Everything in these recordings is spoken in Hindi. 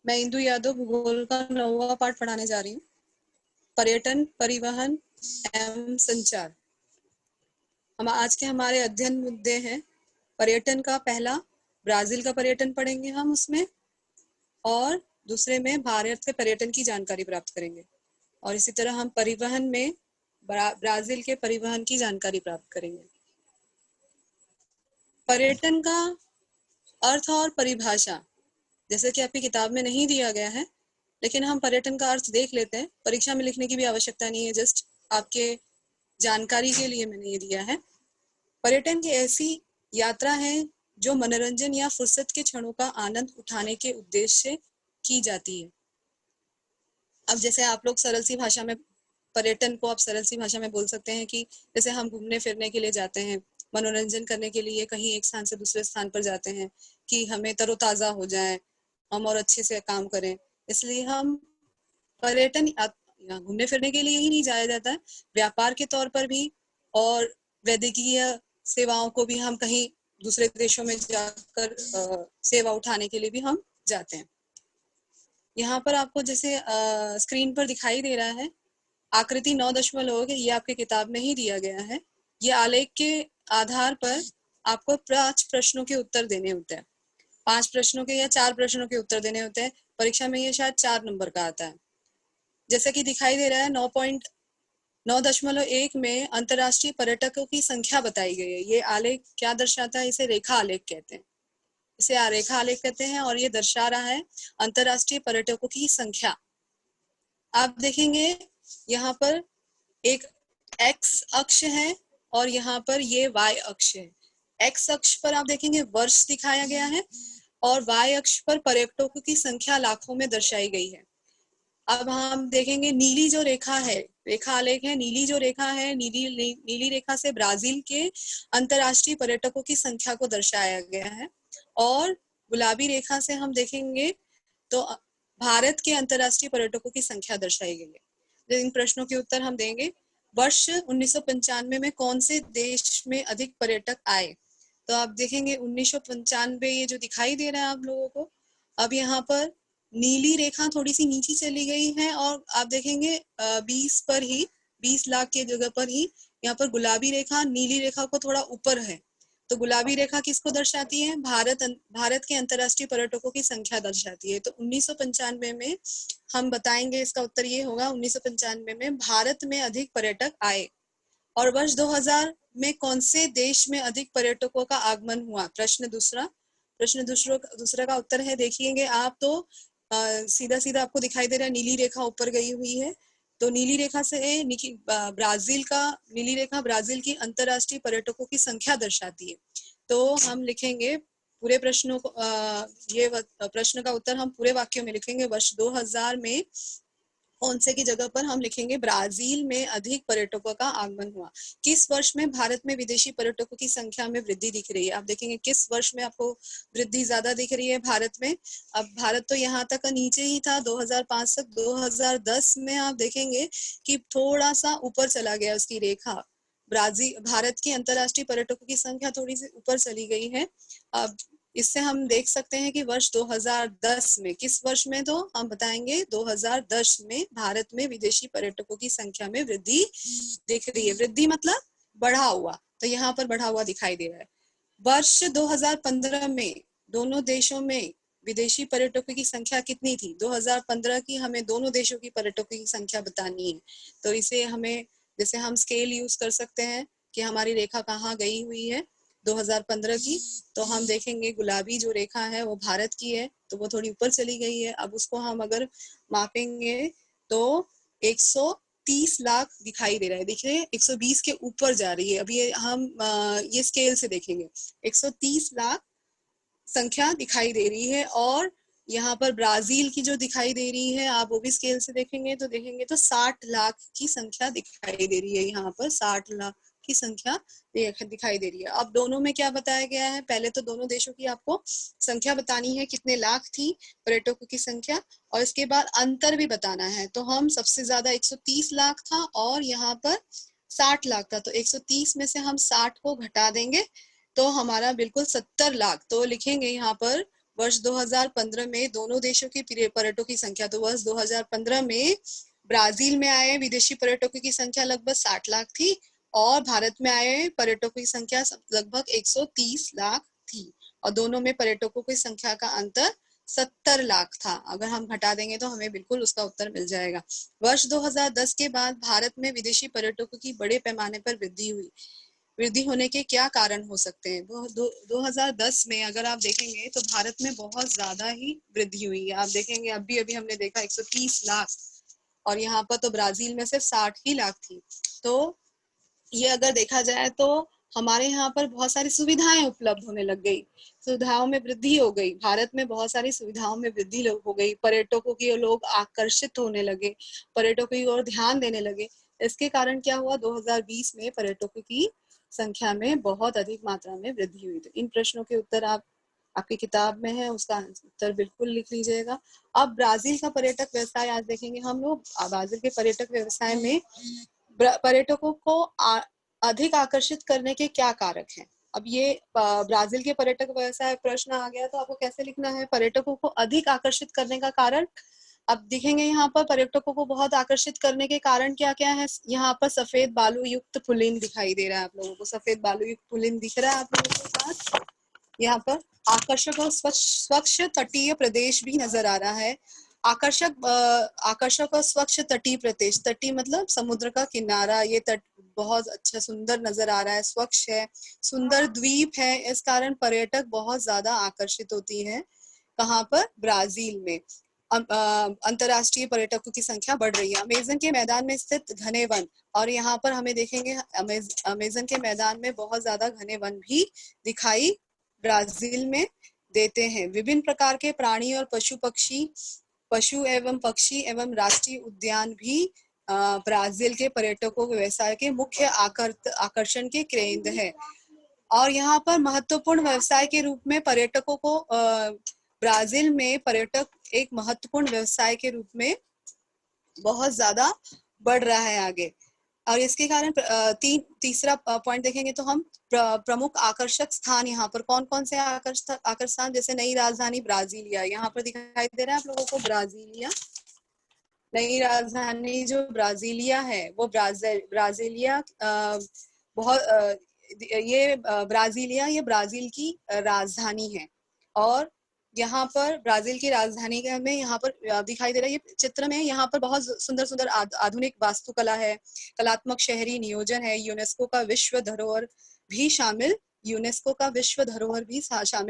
मैं इंदु यादव भूगोल का 9वां पाठ पढ़ाने जा रही हूँ। पर्यटन, परिवहन एवं संचार। हम आज के हमारे अध्ययन मुद्दे हैं पर्यटन का पहला ब्राजील का पर्यटन पढ़ेंगे हम उसमें, और दूसरे में भारत के पर्यटन की जानकारी प्राप्त करेंगे, और इसी तरह हम परिवहन में ब्राजील के परिवहन की जानकारी प्राप्त करेंगे। पर्यटन का अर्थ और परिभाषा जैसे कि आपकी किताब में नहीं दिया गया है, लेकिन हम पर्यटन का अर्थ देख लेते हैं। परीक्षा में लिखने की भी आवश्यकता नहीं है, जस्ट आपके जानकारी के लिए मैंने ये दिया है। पर्यटन की ऐसी यात्रा है जो मनोरंजन या फुर्सत के क्षणों का आनंद उठाने के उद्देश्य से की जाती है। अब जैसे आप लोग सरल सी भाषा में पर्यटन को आप सरल सी भाषा में बोल सकते हैं कि जैसे हम घूमने फिरने के लिए जाते हैं, मनोरंजन करने के लिए कहीं एक स्थान से दूसरे स्थान पर जाते हैं कि हमें तरोताजा हो जाए, हम और अच्छे से काम करें। इसलिए हम पर्यटन घूमने फिरने के लिए ही नहीं जाया जाता है, व्यापार के तौर पर भी और वैद्यकीय सेवाओं को भी हम कहीं दूसरे देशों में जाकर सेवा उठाने के लिए भी हम जाते हैं। यहाँ पर आपको जैसे स्क्रीन पर दिखाई दे रहा है आकृति 9.1, ये आपके किताब में ही दिया गया है। ये आलेख के आधार पर आपको 5 प्रश्नों के उत्तर देने होते हैं। 5 प्रश्नों के या 4 प्रश्नों के उत्तर देने होते हैं। परीक्षा में ये शायद 4 नंबर का आता है। जैसे कि दिखाई दे रहा है 9.1 में अंतर्राष्ट्रीय पर्यटकों की संख्या बताई गई है। ये आलेख क्या दर्शाता है? इसे रेखा आलेख कहते हैं। इसे आरेखा आलेख कहते हैं, और ये दर्शा रहा है अंतर्राष्ट्रीय पर्यटकों की संख्या। आप देखेंगे यहाँ पर एक एक्स अक्ष है और यहाँ पर ये वाई अक्ष है। एक्स अक्ष पर आप देखेंगे वर्ष दिखाया गया है, और वाई अक्ष पर पर्यटकों की संख्या लाखों में दर्शाई गई है। अब हम देखेंगे नीली जो रेखा है, रेखा आलेख है, नीली जो रेखा है, नीली रेखा से ब्राजील के अंतर्राष्ट्रीय पर्यटकों की संख्या को दर्शाया गया है, और गुलाबी रेखा से हम देखेंगे तो भारत के अंतर्राष्ट्रीय पर्यटकों की संख्या दर्शाई गई है। इन प्रश्नों के उत्तर हम देंगे। वर्ष 1995 में कौन से देश में अधिक पर्यटक आए? तो आप देखेंगे 1995 ये जो दिखाई दे रहा है आप लोगों को, अब यहाँ पर नीली रेखा थोड़ी सी नीचे चली गई है, और आप देखेंगे 20 पर ही, 20 लाख के जगह पर ही यहाँ पर गुलाबी रेखा नीली रेखा को थोड़ा ऊपर है। तो गुलाबी रेखा किसको दर्शाती है? भारत के अंतर्राष्ट्रीय पर्यटकों की संख्या दर्शाती है। तो 1995 में हम बताएंगे, इसका उत्तर ये होगा 1995 में भारत में अधिक पर्यटक आए। और वर्ष 2000 में कौन से देश में अधिक पर्यटकों का आगमन हुआ? प्रश्न दूसरा का उत्तर है, देखिएंगे आप तो सीधा सीधा आपको दिखाई दे रहा है नीली रेखा ऊपर गई हुई है। तो नीली रेखा से नीली रेखा ब्राजील की अंतर्राष्ट्रीय पर्यटकों की संख्या दर्शाती है। तो हम लिखेंगे पूरे प्रश्नों को, ये प्रश्न का उत्तर हम पूरे वाक्यों में लिखेंगे। वर्ष 2000 में कौन से की जगह पर हम लिखेंगे ब्राजील में अधिक पर्यटकों का आगमन हुआ। किस वर्ष में भारत में विदेशी पर्यटकों की संख्या में वृद्धि दिख रही है? आप देखेंगे किस वर्ष में आपको वृद्धि ज्यादा दिख रही है भारत में। अब भारत तो यहाँ तक नीचे ही था 2005 तक, 2010 में आप देखेंगे कि थोड़ा सा ऊपर चला गया उसकी रेखा। भारत की अंतर्राष्ट्रीय पर्यटकों की संख्या थोड़ी सी ऊपर चली गई है। अब इससे हम देख सकते हैं कि वर्ष 2010 में, किस वर्ष में, तो हम बताएंगे 2010 में भारत में विदेशी पर्यटकों की संख्या में वृद्धि दिख रही है। वृद्धि मतलब बढ़ा हुआ, तो यहाँ पर बढ़ा हुआ दिखाई दे रहा है। वर्ष 2015 में दोनों देशों में विदेशी पर्यटकों की संख्या कितनी थी? 2015 की हमें दोनों देशों की पर्यटकों की संख्या बतानी है। तो इसे हमें, जैसे हम स्केल यूज कर सकते हैं कि हमारी रेखा कहाँ गई हुई है 2015 की, तो हम देखेंगे गुलाबी जो रेखा है वो भारत की है, तो वो थोड़ी ऊपर चली गई है। अब उसको हम अगर मापेंगे तो 130 लाख दिखाई दे रहा है। देखिए 120 के ऊपर जा रही है। अब ये हम ये स्केल से देखेंगे 130 लाख संख्या दिखाई दे रही है। और यहाँ पर ब्राजील की जो दिखाई दे रही है, आप वो भी स्केल से देखेंगे तो 60 लाख की संख्या दिखाई दे रही है। यहाँ पर 60 लाख की संख्या दिखाई दे रही है। अब दोनों में क्या बताया गया है? पहले तो दोनों देशों की आपको संख्या बतानी है, कितने लाख थी पर्यटकों की संख्या, और इसके बाद अंतर भी बताना है। तो हम सबसे ज्यादा 130 लाख था और यहाँ पर 60 लाख था, तो 130 में से हम 60 को घटा देंगे तो हमारा बिल्कुल 70 लाख। तो लिखेंगे यहाँ पर वर्ष 2015 में दोनों देशों की पर्यटकों की संख्या, तो वर्ष 2015 में ब्राजील में आए विदेशी पर्यटकों की संख्या लगभग 60 लाख थी और भारत में आए पर्यटकों की संख्या लगभग 130 लाख थी और दोनों में पर्यटकों की संख्या का अंतर 70 लाख था। अगर हम घटा देंगे तो हमें बिल्कुल उसका उत्तर मिल जाएगा। वर्ष 2010 के बाद भारत में विदेशी पर्यटकों की बड़े पैमाने पर वृद्धि हुई। वृद्धि होने के क्या कारण हो सकते हैं? 2010 में अगर आप देखेंगे तो भारत में बहुत ज्यादा ही वृद्धि हुई है। आप देखेंगे अभी अभी हमने देखा 130 लाख और यहाँ पर तो ब्राजील में सिर्फ 60 ही लाख थी। तो ये अगर देखा जाए तो हमारे यहाँ पर बहुत सारी सुविधाएं उपलब्ध होने लग गई, सुविधाओं में वृद्धि हो गई। भारत में बहुत सारी सुविधाओं में वृद्धि हो गई, पर्यटकों की लोग आकर्षित होने लगे, पर्यटकों की ओर ध्यान देने लगे। इसके कारण क्या हुआ, 2020 में पर्यटकों की संख्या में बहुत अधिक मात्रा में वृद्धि हुई। तो इन प्रश्नों के उत्तर आपकी किताब में है, उसका उत्तर बिल्कुल लिख लीजिएगा। अब ब्राजील का पर्यटक व्यवसाय आज देखेंगे हम लोग। ब्राजील के पर्यटक व्यवसाय में पर्यटकों को अधिक आकर्षित करने के क्या कारक हैं? अब ये ब्राजील के पर्यटक व्यवसाय प्रश्न आ गया तो आपको कैसे लिखना है? पर्यटकों को अधिक आकर्षित करने का कारण, अब दिखेंगे यहाँ पर पर्यटकों को बहुत आकर्षित करने के कारण क्या क्या है। यहाँ पर सफेद बालू युक्त पुलिन दिखाई दे रहा है आप लोगों को, सफेद बालू युक्त पुलिन दिख रहा है आप लोगों के पास। यहाँ पर आकर्षक और स्वच्छ तटीय प्रदेश भी नजर आ रहा है। आकर्षक और स्वच्छ तटीय प्रदेश, तटीय मतलब समुद्र का किनारा, ये तट बहुत अच्छा सुंदर नजर आ रहा है, स्वच्छ है, सुंदर द्वीप है। इस कारण पर्यटक बहुत ज्यादा आकर्षित होती है। कहाँ पर? ब्राजील में। अंतरराष्ट्रीय पर्यटकों की संख्या बढ़ रही है। अमेजन के मैदान में स्थित घने वन, और यहाँ पर हमें देखेंगे अमेजन के मैदान में बहुत ज्यादा घने वन भी दिखाई ब्राजील में देते हैं। विभिन्न प्रकार के प्राणी और पशु एवं पक्षी एवं राष्ट्रीय उद्यान भी ब्राजील के पर्यटकों व्यवसाय के मुख्य आकर्षण के केंद्र है। और यहाँ पर महत्वपूर्ण व्यवसाय के रूप में पर्यटकों को ब्राजील में पर्यटक एक महत्वपूर्ण व्यवसाय के रूप में बहुत ज्यादा बढ़ रहा है आगे। और इसके कारण तीसरा पॉइंट देखेंगे तो हम प्रमुख आकर्षक स्थान यहाँ पर कौन कौन से आकर्षक स्थान, जैसे नई राजधानी ब्राजीलिया, यहाँ पर दिखाई दे रहा है आप लोगों को ब्राजीलिया। नई राजधानी जो ब्राजीलिया है वो ब्राजीलिया बहुत ये ब्राजीलिया ये ब्राजील की राजधानी है। और यहाँ पर ब्राजील की राजधानी में यहाँ पर दिखाई दे रहा है ये चित्र में, यहाँ पर बहुत सुंदर सुंदर आधुनिक वास्तुकला है, कलात्मक शहरी नियोजन है, यूनेस्को का विश्व धरोहर भी शामिल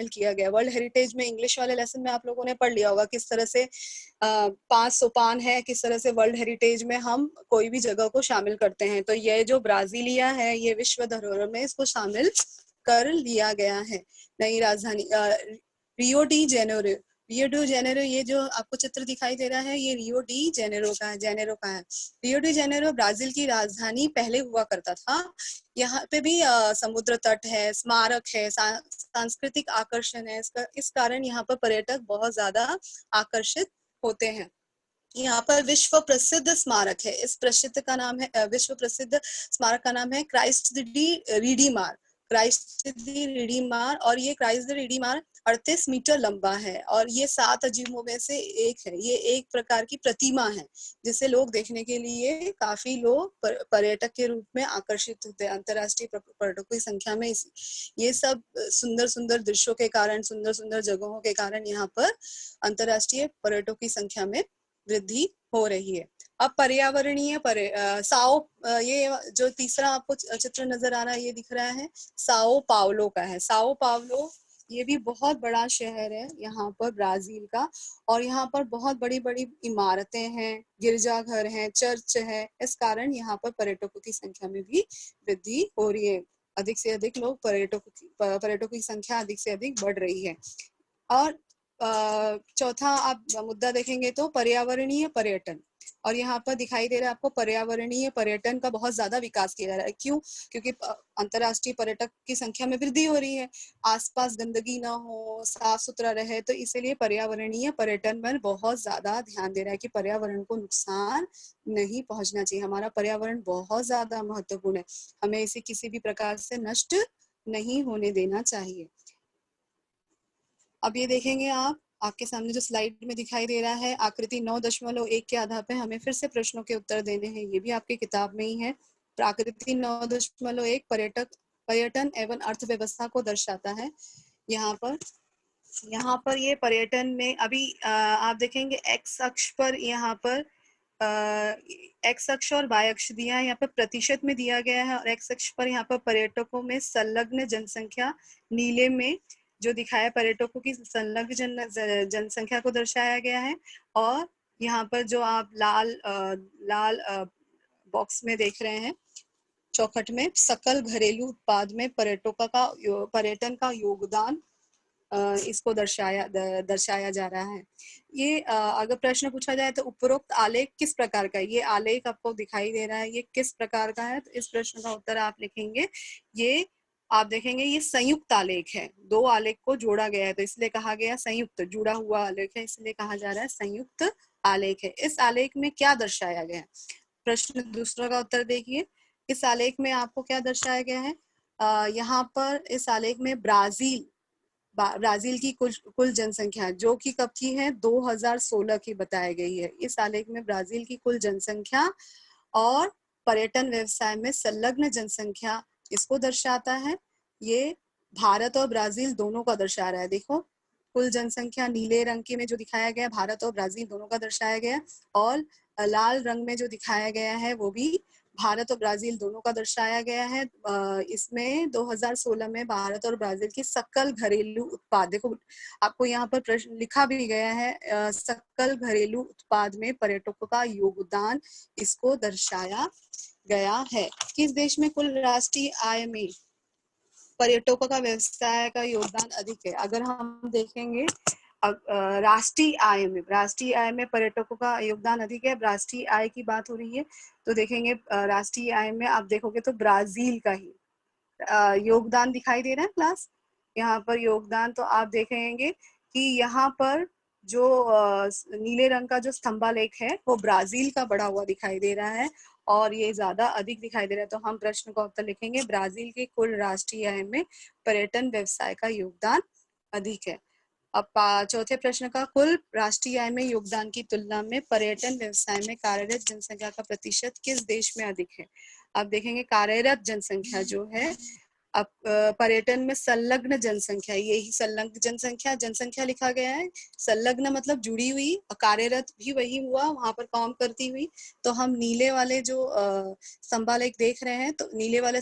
किया गया। वर्ल्ड हेरिटेज में इंग्लिश वाले लेसन में आप लोगों ने पढ़ लिया होगा किस तरह से 5 सोपान है, किस तरह से वर्ल्ड हेरिटेज में हम कोई भी जगह को शामिल करते हैं। तो ये जो ब्राजीलिया है ये विश्व धरोहर में इसको शामिल कर लिया गया है। नई राजधानी रियो डी जेनेरो, ये जो आपको चित्र दिखाई दे रहा है ये रियो डी जेनेरो का है। रियो डी जेनेरो ब्राजील की राजधानी पहले हुआ करता था। यहाँ पे भी समुद्र तट है, स्मारक है, सांस्कृतिक आकर्षण है। इस कारण यहाँ पर पर्यटक बहुत ज्यादा आकर्षित होते हैं। यहाँ पर विश्व प्रसिद्ध स्मारक है, इस प्रसिद्ध का नाम है विश्व प्रसिद्ध स्मारक का नाम है क्राइस्ट दी रिडीमार। और ये क्राइस्ट द रिडीमार 38 मीटर लंबा है और ये 7 अजीबों में से एक है। ये एक प्रकार की प्रतिमा है जिसे लोग देखने के लिए काफी लोग पर्यटक के रूप में आकर्षित होते हैं। अंतरराष्ट्रीय पर्यटकों की संख्या में ये सब सुंदर सुंदर दृश्यों के कारण, सुंदर सुंदर जगहों के कारण यहाँ पर अंतरराष्ट्रीय पर्यटकों की संख्या में वृद्धि हो रही है। अब पर्यावरणीय ये जो तीसरा आपको चित्र नजर आ रहा है ये दिख रहा है साओ पावलो का है। साओ पावलो ये भी बहुत बड़ा शहर है यहाँ पर ब्राजील का, और यहाँ पर बहुत बड़ी बड़ी इमारतें हैं, गिरजाघर हैं, चर्च है। इस कारण यहाँ पर पर्यटकों की संख्या में भी वृद्धि हो रही है। अधिक से अधिक लोग पर्यटकों की संख्या अधिक से अधिक बढ़ रही है। और चौथा आप मुद्दा देखेंगे तो पर्यावरणीय पर्यटन, और यहाँ पर दिखाई दे रहा है आपको पर्यावरणीय पर्यटन का बहुत ज्यादा विकास किया जा रहा है। क्यों? क्योंकि अंतरराष्ट्रीय पर्यटक की संख्या में वृद्धि हो रही है, आसपास गंदगी ना हो, साफ सुथरा रहे, तो इसीलिए पर्यावरणीय पर्यटन पर बहुत ज्यादा ध्यान दे रहा है कि पर्यावरण को नुकसान नहीं पहुंचना चाहिए। हमारा पर्यावरण बहुत ज्यादा महत्वपूर्ण है, हमें इसे किसी भी प्रकार से नष्ट नहीं होने देना चाहिए। अब ये देखेंगे आप, आपके सामने जो स्लाइड में दिखाई दे रहा है, आकृति 9.1 के आधार पे हमें फिर से प्रश्नों के उत्तर देने हैं। ये भी आपकी किताब में ही है। आकृति 9.1 पर्यटन एवं अर्थव्यवस्था को दर्शाता है। यहाँ पर ये पर्यटन में अभी आप देखेंगे एक्स अक्ष पर, यहाँ पर एक्स अक्ष और वाई अक्ष दिया है, यहाँ पर प्रतिशत में दिया गया है, और एक्स अक्ष पर यहाँ पर पर्यटकों में संलग्न जनसंख्या नीले में जो दिखाया पर्यटकों की संलग्न जनसंख्या को दर्शाया गया है। और यहाँ पर जो आप लाल बॉक्स में देख रहे हैं चौखट में, सकल घरेलू उत्पाद में पर्यटन का योगदान इसको दर्शाया जा रहा है। ये अगर प्रश्न पूछा जाए तो उपरोक्त आलेख किस प्रकार का है? ये आलेख आपको दिखाई दे रहा है, ये किस प्रकार का है? तो इस प्रश्न का उत्तर आप लिखेंगे, ये आप देखेंगे ये संयुक्त आलेख है। दो आलेख को जोड़ा गया है तो इसलिए कहा गया संयुक्त, जुड़ा हुआ आलेख है इसलिए कहा जा रहा है संयुक्त आलेख है। इस आलेख में क्या दर्शाया गया है? प्रश्न दूसरा का उत्तर देखिए, इस आलेख में आपको क्या दर्शाया गया है? यहाँ पर इस आलेख में ब्राजील की कुल जनसंख्या जो कि कब की है, 2016 की बताई गई है। इस आलेख में ब्राजील की कुल जनसंख्या और पर्यटन व्यवसाय में संलग्न जनसंख्या इसको दर्शाता है। ये भारत और ब्राजील दोनों का दर्शा रहा है। देखो कुल जनसंख्या नीले रंग के में जो दिखाया गया भारत और ब्राजील दोनों का दर्शाया गया, और लाल रंग में जो दिखाया गया है वो भी भारत और ब्राजील दोनों का दर्शाया गया है। इसमें 2016 में भारत और ब्राजील की सकल घरेलू उत्पाद, देखो आपको यहाँ पर प्रश्न लिखा भी गया है, सकल घरेलू उत्पाद में पर्यटकों का योगदान इसको दर्शाया गया है। किस देश में कुल राष्ट्रीय आय में पर्यटकों का व्यवसाय का योगदान अधिक है? अगर हम देखेंगे राष्ट्रीय आय में पर्यटकों का योगदान अधिक है, राष्ट्रीय आय की बात हो रही है तो देखेंगे राष्ट्रीय आय में आप देखोगे तो ब्राजील का ही योगदान दिखाई दे रहा है क्लास। यहाँ पर योगदान तो आप देखेंगे कि यहाँ पर जो नीले रंग का जो स्तंभालेख है वो ब्राजील का बढ़ा हुआ दिखाई दे रहा है और ये ज्यादा अधिक दिखाई दे रहा है। तो हम प्रश्न का उत्तर लिखेंगे, ब्राजील के कुल राष्ट्रीय आय में पर्यटन व्यवसाय का योगदान अधिक है। अब चौथे प्रश्न का, कुल राष्ट्रीय आय में योगदान की तुलना में पर्यटन व्यवसाय में कार्यरत जनसंख्या का प्रतिशत किस देश में अधिक है? आप देखेंगे कार्यरत जनसंख्या जो है, अब पर्यटन में संलग्न जनसंख्या, यही संलग्न जनसंख्या लिखा गया है। संलग्न मतलब जुड़ी हुई, और कार्यरत भी वही हुआ, वहां पर काम करती हुई। तो हम नीले वाले जो स्तंभालेख देख रहे हैं, तो नीले वाले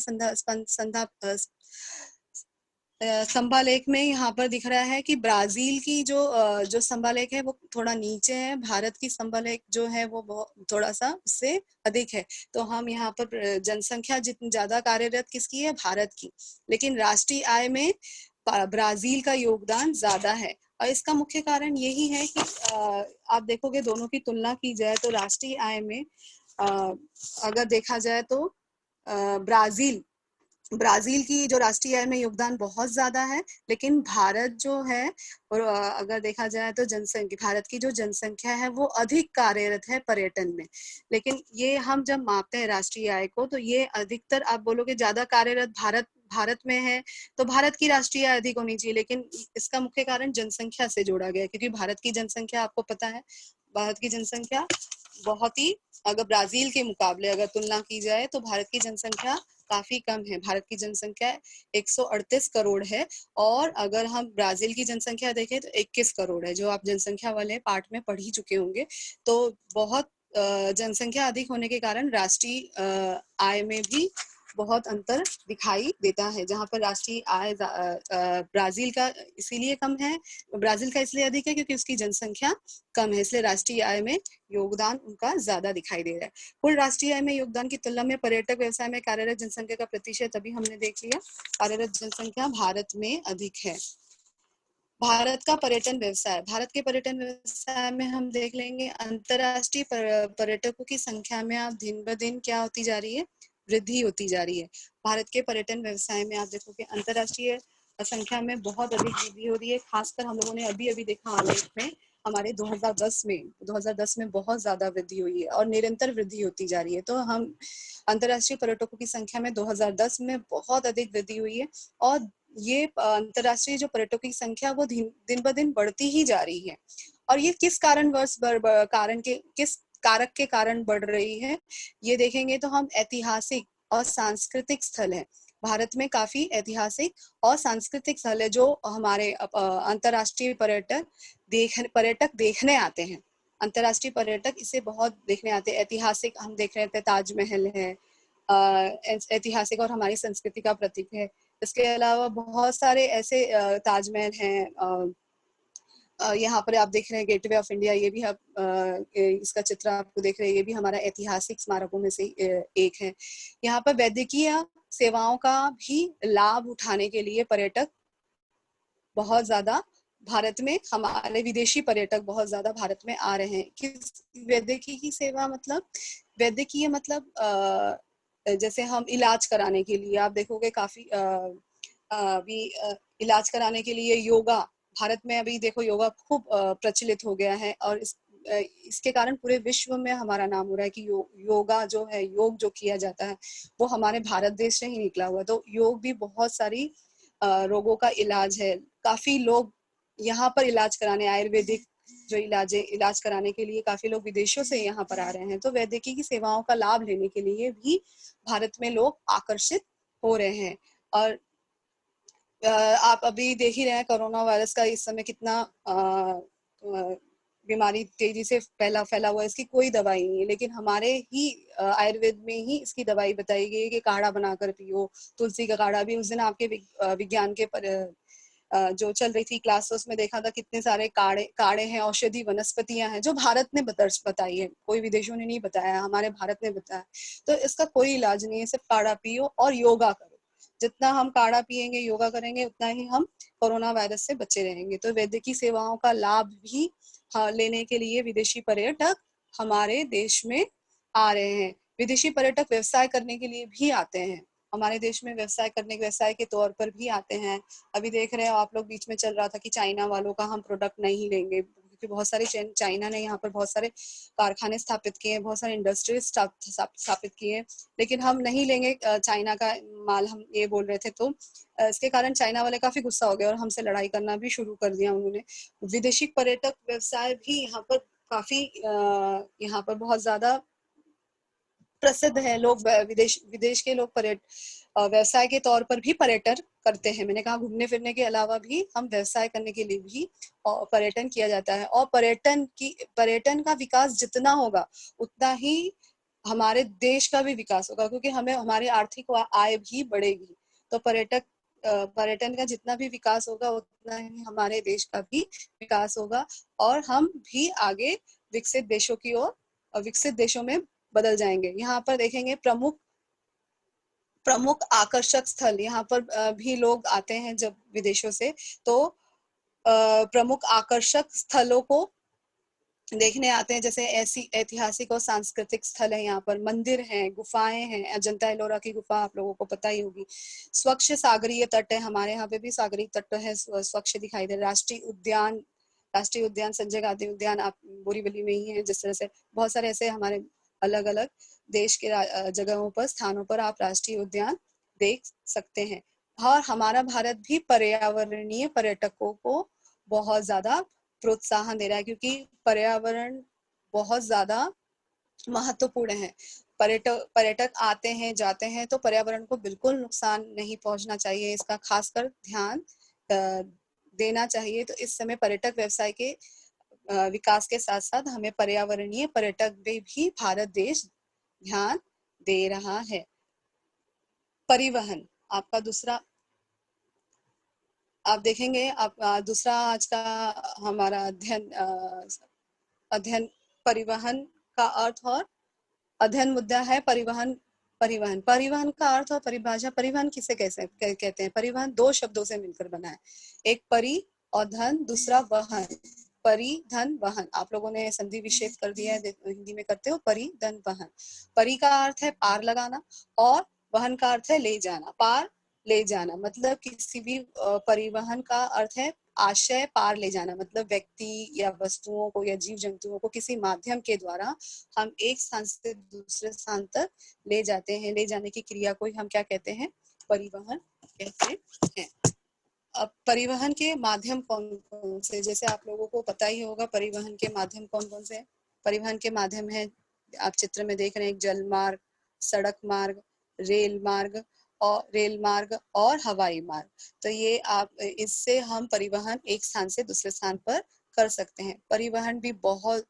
स्तंभालेख में यहाँ पर दिख रहा है कि ब्राजील की जो स्तंभालेख है वो थोड़ा नीचे है, भारत की स्तंभालेख जो है वो थोड़ा सा उससे अधिक है। तो हम यहाँ पर जनसंख्या जितनी ज्यादा कार्यरत किसकी है, भारत की, लेकिन राष्ट्रीय आय में ब्राजील का योगदान ज्यादा है। और इसका मुख्य कारण यही है कि आप देखोगे दोनों की तुलना की जाए तो राष्ट्रीय आय में अगर देखा जाए तो ब्राजील की जो राष्ट्रीय आय में योगदान बहुत ज्यादा है, लेकिन भारत जो है और अगर देखा जाए तो भारत की जो जनसंख्या है वो अधिक कार्यरत है पर्यटन में। लेकिन ये हम जब मापते हैं राष्ट्रीय आय को तो ये अधिकतर आप बोलोगे ज्यादा कार्यरत भारत में है तो भारत की राष्ट्रीय आय अधिक होनी चाहिए, लेकिन इसका मुख्य कारण जनसंख्या से जोड़ा गया, क्योंकि भारत की जनसंख्या आपको पता है, भारत की जनसंख्या बहुत ही, अगर ब्राजील के मुकाबले अगर तुलना की जाए तो भारत की जनसंख्या काफी कम है। भारत की जनसंख्या 138 करोड़ है और अगर हम ब्राजील की जनसंख्या देखें तो 21 करोड़ है, जो आप जनसंख्या वाले पार्ट में पढ़ ही चुके होंगे। तो बहुत जनसंख्या अधिक होने के कारण राष्ट्रीय आय में भी बहुत अंतर दिखाई देता है। जहां पर राष्ट्रीय आय ब्राजील का इसीलिए कम है, ब्राजील का इसलिए अधिक है क्योंकि उसकी जनसंख्या कम है, इसलिए राष्ट्रीय आय में योगदान उनका ज्यादा दिखाई दे रहा है। कुल राष्ट्रीय आय में योगदान की तुलना में पर्यटक व्यवसाय में कार्यरत जनसंख्या का प्रतिशत अभी हमने देख लिया, कार्यरत जनसंख्या भारत में अधिक है। भारत का पर्यटन व्यवसाय, भारत के पर्यटन व्यवसाय में हम देख लेंगे अंतरराष्ट्रीय पर्यटकों की संख्या में आप दिन ब दिन क्या होती जा रही है, वृद्धि होती जा रही है। भारत के पर्यटन व्यवसाय में आप देखोगे अंतरराष्ट्रीय संख्या में बहुत अधिक वृद्धि हो रही है। खासकर हम लोगों ने अभी अभी देखा आलेख में हमारे 2010 में बहुत ज्यादा वृद्धि हुई है और निरंतर वृद्धि होती जा रही है। तो हम अंतरराष्ट्रीय पर्यटकों की संख्या में 2010 में बहुत अधिक वृद्धि हुई है और ये अंतर्राष्ट्रीय जो पर्यटकों की संख्या वो दिन ब दिन बढ़ती ही जा रही है। और ये किस किस कारक के कारण बढ़ रही है, ये देखेंगे तो हम ऐतिहासिक और सांस्कृतिक स्थल है। भारत में काफी ऐतिहासिक और सांस्कृतिक स्थल है जो हमारे अंतर्राष्ट्रीय पर्यटक देखने आते हैं। अंतर्राष्ट्रीय पर्यटक इसे बहुत देखने आते हैं। ऐतिहासिक हम देख रहे थे, ताजमहल है, ऐतिहासिक और हमारी संस्कृति का प्रतीक है। इसके अलावा बहुत सारे ऐसे ताजमहल हैं, यहाँ पर आप देख रहे हैं गेटवे ऑफ इंडिया, ये भी आप इसका चित्र आपको देख रहे हैं, ये भी हमारा ऐतिहासिक स्मारकों में से एक है। यहाँ पर वैद्यकीय सेवाओं का भी लाभ उठाने के लिए पर्यटक बहुत ज्यादा भारत में, हमारे विदेशी पर्यटक बहुत ज्यादा भारत में आ रहे हैं। किस वैद्यकीय की सेवा मतलब, वैद्यकीय मतलब जैसे हम इलाज कराने के लिए, आप देखोगे काफी अभी इलाज कराने के लिए योगा, भारत में अभी देखो योगा खूब प्रचलित हो गया है, और इसके कारण पूरे विश्व में हमारा नाम हो रहा है कि योगा जो है, योग जो किया जाता है वो हमारे भारत देश से ही निकला हुआ है। तो योग भी बहुत सारी रोगों का इलाज है। काफी लोग यहाँ पर इलाज कराने, आयुर्वेदिक जो इलाज कराने के लिए काफी लोग विदेशों से यहाँ पर आ रहे हैं। तो वैद्यकीय की सेवाओं का लाभ लेने के लिए भी भारत में लोग आकर्षित हो रहे हैं। और आप अभी देख ही रहे हैं कोरोना वायरस का इस समय कितना बीमारी तेजी से फैला हुआ है। इसकी कोई दवाई नहीं है, लेकिन हमारे ही आयुर्वेद में ही इसकी दवाई बताई गई है कि काढ़ा बनाकर पियो। तुलसी का काढ़ा भी, उस दिन आपके विज्ञान के जो चल रही थी क्लास, उसमें देखा था कितने सारे काढ़े हैं, औषधि वनस्पतियां हैं जो भारत ने बताई है, कोई विदेशों ने नहीं बताया, हमारे भारत ने बताया। तो इसका कोई इलाज नहीं है, सिर्फ काढ़ा पियो और योगा करो। जितना हम काढ़ा पिएंगे, योगा करेंगे, उतना ही हम कोरोना वायरस से बचे रहेंगे। तो वैद्यकीय सेवाओं का लाभ भी लेने के लिए विदेशी पर्यटक हमारे देश में आ रहे हैं। विदेशी पर्यटक व्यवसाय करने के लिए भी आते हैं हमारे देश में, व्यवसाय के तौर पर भी आते हैं। अभी देख रहे हो आप लोग, बीच में चल रहा था कि चाइना वालों का हम प्रोडक्ट नहीं लेंगे, क्योंकि बहुत सारे चाइना ने यहाँ पर बहुत सारे कारखाने स्थापित किए हैं, बहुत सारे इंडस्ट्रीज स्थापित किए हैं, लेकिन हम नहीं लेंगे चाइना का माल, हम ये बोल रहे थे। तो इसके कारण चाइना वाले काफी गुस्सा हो गए और हमसे लड़ाई करना भी शुरू कर दिया उन्होंने। विदेशी पर्यटक व्यवसाय भी यहाँ पर काफी यहाँ पर बहुत ज्यादा प्रसिद्ध है। लोग विदेश के लोग व्यवसाय के तौर पर भी पर्यटन करते हैं। मैंने कहा घूमने फिरने के अलावा भी हम व्यवसाय करने के लिए भी पर्यटन किया जाता है। और पर्यटन का विकास जितना होगा उतना ही हमारे देश का भी विकास होगा, क्योंकि हमें हमारी आर्थिक आय भी बढ़ेगी। तो पर्यटन का जितना भी विकास होगा उतना ही हमारे देश का भी विकास होगा, और हम भी आगे विकसित देशों में बदल जाएंगे। यहाँ पर देखेंगे प्रमुख आकर्षक स्थल, यहाँ पर भी लोग आते हैं जब विदेशों से, तो प्रमुख आकर्षक स्थलों को देखने आते हैं। जैसे ऐसी ऐतिहासिक और सांस्कृतिक स्थल है, यहाँ पर मंदिर हैं, गुफाएं हैं। अजंता एलोरा की गुफा आप लोगों को पता ही होगी। स्वच्छ सागरीय तट है, हमारे यहाँ पे भी सागरीय तट है, स्वच्छ दिखाई दे। राष्ट्रीय उद्यान संजय गांधी उद्यान आप बोरीवली में ही है। जिस तरह से बहुत सारे ऐसे हमारे अलग अलग देश के जगहों पर, स्थानों पर आप राष्ट्रीय उद्यान देख सकते हैं। और हमारा भारत भी पर्यावरणीय पर्यटकों को बहुत ज्यादा प्रोत्साहन दे रहा है, क्योंकि पर्यावरण बहुत ज्यादा महत्वपूर्ण है। पर्यटक आते हैं, जाते हैं, तो पर्यावरण को बिल्कुल नुकसान नहीं पहुंचना चाहिए, इसका खासकर ध्यान देना चाहिए। तो इस समय पर्यटक व्यवसाय के विकास के साथ साथ हमें पर्यावरणीय पर्यटक पे भी भारत देश ध्यान दे रहा है। परिवहन आपका दूसरा, आप देखेंगे दूसरा आज का हमारा अध्ययन परिवहन का अर्थ और अध्ययन मुद्दा है परिवहन का अर्थ और परिभाषा। परिवहन किसे कैसे कहते हैं? परिवहन दो शब्दों से मिलकर बना है, एक परि और धन, दूसरा वहन। परि धन वहन, आप लोगों ने संधि विच्छेद कर दिया है, हिंदी में करते हो परि धन वहन। परि का अर्थ है पार लगाना और वहन का अर्थ है ले जाना, पार ले जाना। मतलब किसी भी परिवहन का अर्थ है आशय पार ले जाना, मतलब व्यक्ति या वस्तुओं को या जीव जंतुओं को किसी माध्यम के द्वारा हम एक स्थान से दूसरे स्थान तक ले जाते हैं। ले जाने की क्रिया को हम क्या कहते हैं? परिवहन कहते हैं। अब परिवहन के माध्यम कौन कौन से, जैसे आप लोगों को पता ही होगा परिवहन के माध्यम कौन कौन से हैं। परिवहन के माध्यम है, आप चित्र में देख रहे हैं, जल मार्ग, सड़क मार्ग, रेल मार्ग और हवाई मार्ग। तो ये आप, इससे हम परिवहन एक स्थान से दूसरे स्थान पर कर सकते हैं। परिवहन भी बहुत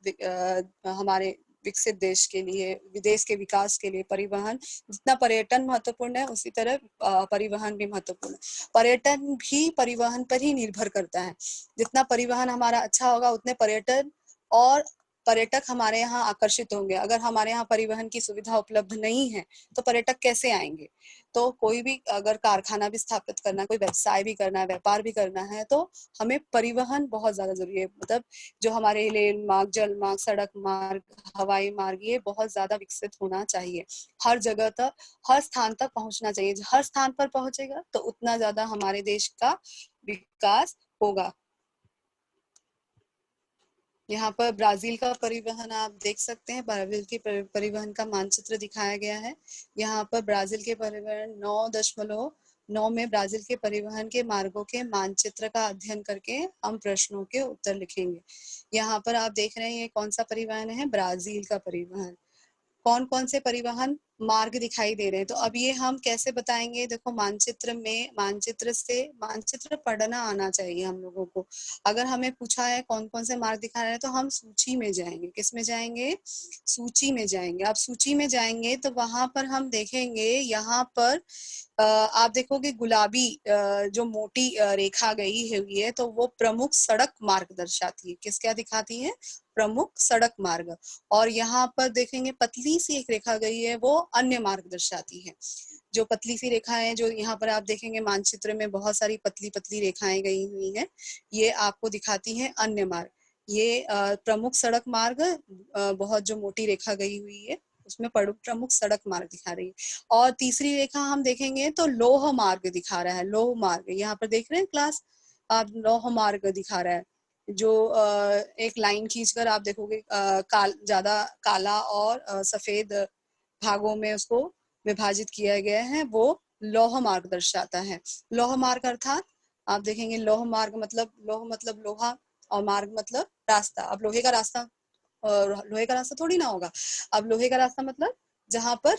हमारे विकसित देश के लिए, विदेश के विकास के लिए परिवहन, जितना पर्यटन महत्वपूर्ण है उसी तरह परिवहन भी महत्वपूर्ण है। पर्यटन भी परिवहन पर ही निर्भर करता है। जितना परिवहन हमारा अच्छा होगा उतने पर्यटन और पर्यटक हमारे यहाँ आकर्षित होंगे। अगर हमारे यहाँ परिवहन की सुविधा उपलब्ध नहीं है तो पर्यटक कैसे आएंगे। तो कोई भी अगर कारखाना भी स्थापित करना है, कोई व्यवसाय भी करना है, व्यापार भी करना है, तो हमें परिवहन बहुत ज्यादा जरूरी है। मतलब जो हमारे रेल मार्ग, जल मार्ग, सड़क मार्ग, हवाई मार्ग, ये बहुत ज्यादा विकसित होना चाहिए। हर जगह तक, हर स्थान तक पहुंचना चाहिए। हर स्थान पर पहुंचेगा तो उतना ज्यादा हमारे देश का विकास होगा। यहाँ पर ब्राजील का परिवहन आप देख सकते हैं। ब्राजील के परिवहन का मानचित्र दिखाया गया है। यहाँ पर ब्राजील के परिवहन 9.9 में ब्राजील के परिवहन के मार्गों के मानचित्र का अध्ययन करके हम प्रश्नों के उत्तर लिखेंगे। यहाँ पर आप देख रहे हैं ये कौन सा परिवहन है, ब्राजील का परिवहन। कौन कौन से परिवहन मार्ग दिखाई दे रहे हैं, तो अब ये हम कैसे बताएंगे। देखो मानचित्र में, मानचित्र पढ़ना आना चाहिए हम लोगों को। अगर हमें पूछा है कौन कौन से मार्ग दिखा रहे हैं तो हम सूची में जाएंगे। किस में जाएंगे, सूची में जाएंगे। आप सूची में जाएंगे तो वहां पर हम देखेंगे, यहाँ पर आप देखोगे गुलाबी जो मोटी रेखा गई हुई है तो वो प्रमुख सड़क मार्ग दर्शाती है। किस क्या दिखाती है, प्रमुख सड़क मार्ग। और यहाँ पर देखेंगे पतली सी एक रेखा गई है, वो अन्य मार्ग दर्शाती है। जो पतली सी रेखा है, जो यहाँ पर आप देखेंगे मानचित्र में बहुत सारी पतली पतली रेखाएं गई हुई हैं, ये आपको दिखाती हैं अन्य मार्ग। ये प्रमुख सड़क मार्ग, बहुत जो मोटी रेखा गई हुई है उसमें प्रमुख सड़क मार्ग दिखा रही है। और तीसरी रेखा हम देखेंगे तो लौह मार्ग दिखा रहा है। लौह मार्ग यहाँ पर देख रहे हैं क्लास, आप लौह मार्ग दिखा रहा है। जो एक लाइन खींचकर आप देखोगे ज्यादा काला और सफेद भागों में उसको विभाजित किया गया है, वो लौह मार्ग दर्शाता है। लौह मार्ग अर्थात आप देखेंगे, लौह मतलब लोहा और मार्ग मतलब रास्ता। अब लोहे का रास्ता, लोहे का रास्ता थोड़ी ना होगा। अब लोहे का रास्ता मतलब जहां पर